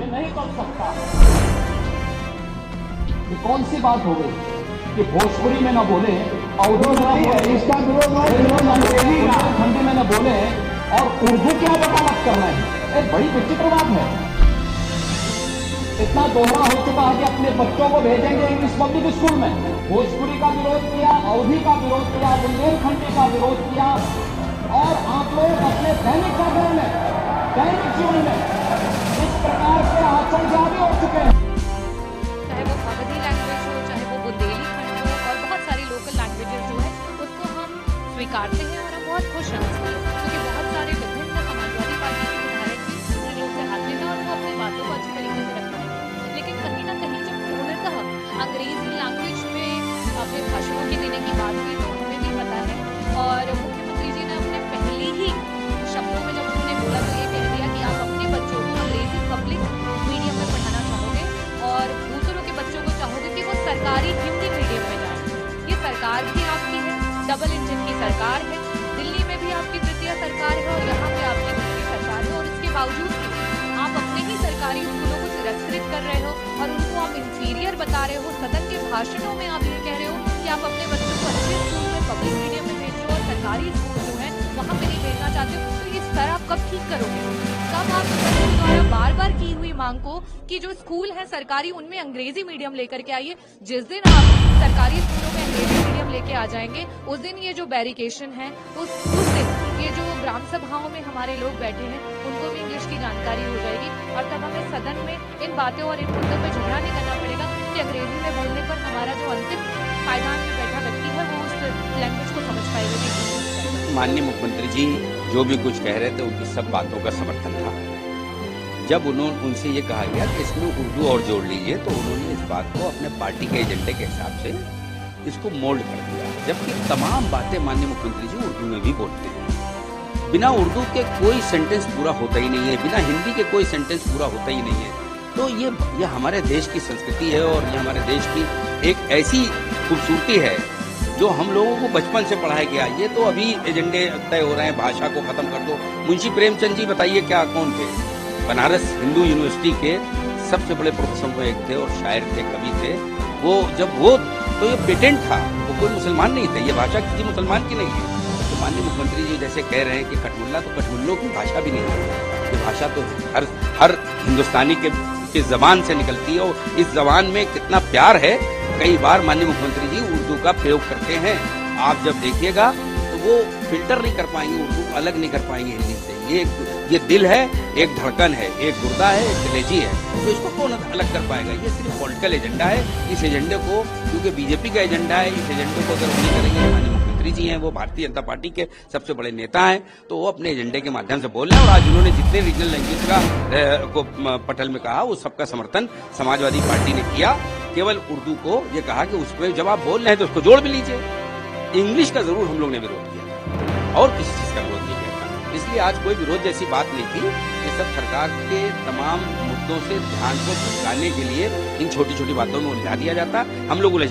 ये नहीं कर सकता। ये कौन सी बात हो गई कि भोजपुरी में न बोले, अवधी में न बोले, इसका विरोध हिंदी में न बोले और उर्दू क्या वकालत करना है? एक बड़ी विचित्र बात है। इतना दोहरा हो चुका है कि अपने बच्चों को भेजेंगे इंग्लिश पब्लिक स्कूल में। भोजपुरी का विरोध किया, अवधी का विरोध किया, बुंदेलखंडी का विरोध किया, और आप लोग अपने दैनिक जागरण में, दैनिक जीवन में इस प्रकार के आचरण जारी हो चुके हैं। चाहे वो अवधी लैंग्वेज हो, चाहे वो बुंदेलखंड हो, और बहुत सारी लोकल लैंग्वेजेस जो है उसको हम स्वीकारते हैं और हम बहुत खुश हैं उसके लिए, क्योंकि बहुत सारे विभिन्न समाजवादी पार्टी के विधायक भी सहयोग से हाथ लेना और वो अपनी बातों को अच्छी तरीके से रखते हैं। लेकिन कहीं ना कहीं जब पूर्णतः अंग्रेजी लैंग्वेज में अपने भाषणों के देने की बात हुई तो हमें भी पता है, और मुख्यमंत्री जी ने अपने पहले ही शब्दों में जब उन्होंने बोला तो ये कह दिया कि आप अपने बच्चों को अंग्रेजी पब्लिक मीडियम में पढ़ाना चाहोगे और दूसरों के बच्चों को चाहोगे कि वो सरकारी हिंदी मीडियम में जाए। ये सरकार भी आपकी है, डबल इंजन की सरकार है, दिल्ली में भी आपकी तृतीय सरकार है और यहाँ पे आपकी दूसरी सरकार है, और इसके बावजूद भी आप अपने ही सरकारी स्कूलों को तिरस्कृत कर रहे हो और उनको आप इंफीरियर बता रहे हो। सदन के भाषणों में आप ये कह रहे हो कि आप अपने बच्चों को अच्छे स्कूल में पब्लिक मीडियम में भेज रहे हो और सरकारी स्कूल जो है वहाँ पे नहीं भेजना चाहते हो। तो ये स्तर आप कब ठीक करोगे? कब आप सरकार द्वारा बार बार की हुई मांग को कि जो स्कूल है सरकारी उनमें अंग्रेजी मीडियम लेकर के आइए, जिस दिन आप सरकारी स्कूलों में अंग्रेजी मीडियम लेके आ जाएंगे उस दिन ये जो बैरिकेशन है, उस दिन ये जो ग्राम सभाओं में हमारे लोग बैठे हैं उनको भी इंग्लिश की जानकारी हो जाएगी और तब हमें सदन में इन बातों और इन मुद्दों पर झगड़ा नहीं करना पड़ेगा कि अंग्रेजी में बोलने पर हमारा जो अंतिम पायदान में बैठा व्यक्ति है वो उस लैंग्वेज को समझ पाएगा। माननीय मुख्यमंत्री जी जो भी कुछ कह रहे थे उनकी सब बातों का समर्थन था। जब उनसे ये कहा गया कि इसमें उर्दू और जोड़ लीजिए तो उन्होंने इस बात को अपने पार्टी के एजेंडे के हिसाब से इसको मोल्ड कर दिया, जबकि तमाम बातें माननीय मुख्यमंत्री जी उर्दू में भी बोलते हैं। बिना उर्दू के कोई सेंटेंस पूरा होता ही नहीं है, बिना हिंदी के कोई सेंटेंस पूरा होता ही नहीं है। तो ये हमारे देश की संस्कृति है और ये हमारे देश की एक ऐसी खूबसूरती है जो हम लोगों को बचपन से पढ़ाया गया। ये तो अभी एजेंडे तय हो रहे हैं, भाषा को खत्म कर दो। मुंशी प्रेमचंद जी बताइए क्या कौन थे? बनारस हिंदू यूनिवर्सिटी के सबसे बड़े प्रोफेसर वो एक थे और शायर थे, कवि थे। वो तो ये पेटेंट था, वो कोई मुसलमान नहीं थे, ये भाषा किसी मुसलमान की नहीं है। तो माननीय मुख्यमंत्री जी जैसे कह रहे हैं कि कठमुल्ला, तो कठमुल्लों की भाषा भी नहीं है। ये भाषा तो हर हिंदुस्तानी के जबान से निकलती है और इस जबान में कितना प्यार है। कई बार माननीय मुख्यमंत्री जी उर्दू का प्रयोग करते हैं, आप जब देखिएगा तो वो फिल्टर नहीं कर पाएंगे, उर्दू को अलग नहीं कर पाएंगे हिंदी से। ये दिल है, एक धड़कन है, एक गुर्दा है, एक कलेजी है, तो इसको कौन अलग कर पाएगा? ये सिर्फ पॉलिटिकल एजेंडा है। इस एजेंडे को, क्योंकि बीजेपी का एजेंडा है, इस एजेंडे को अगर नहीं करेंगे, माननीय मुख्यमंत्री जी हैं वो भारतीय जनता पार्टी के सबसे बड़े नेता हैं, तो वो अपने एजेंडे के माध्यम से बोल रहे हैं। और आज उन्होंने जितने रीजनल लैंग्वेज का को पटल में कहा वो सबका समर्थन समाजवादी पार्टी ने किया। केवल उर्दू को ये कहा कि उसमें जब आप बोल रहे हैं तो उसको जोड़ भी लीजिए। इंग्लिश का जरूर हम लोग ने विरोध किया और किसी चीज का विरोध नहीं किया, इसलिए आज कोई विरोध जैसी बात नहीं थी। ये सब सरकार के तमाम मुद्दों से ध्यान को भटकाने के लिए इन छोटी छोटी बातों में उलझा दिया जाता। हम लोग उलझने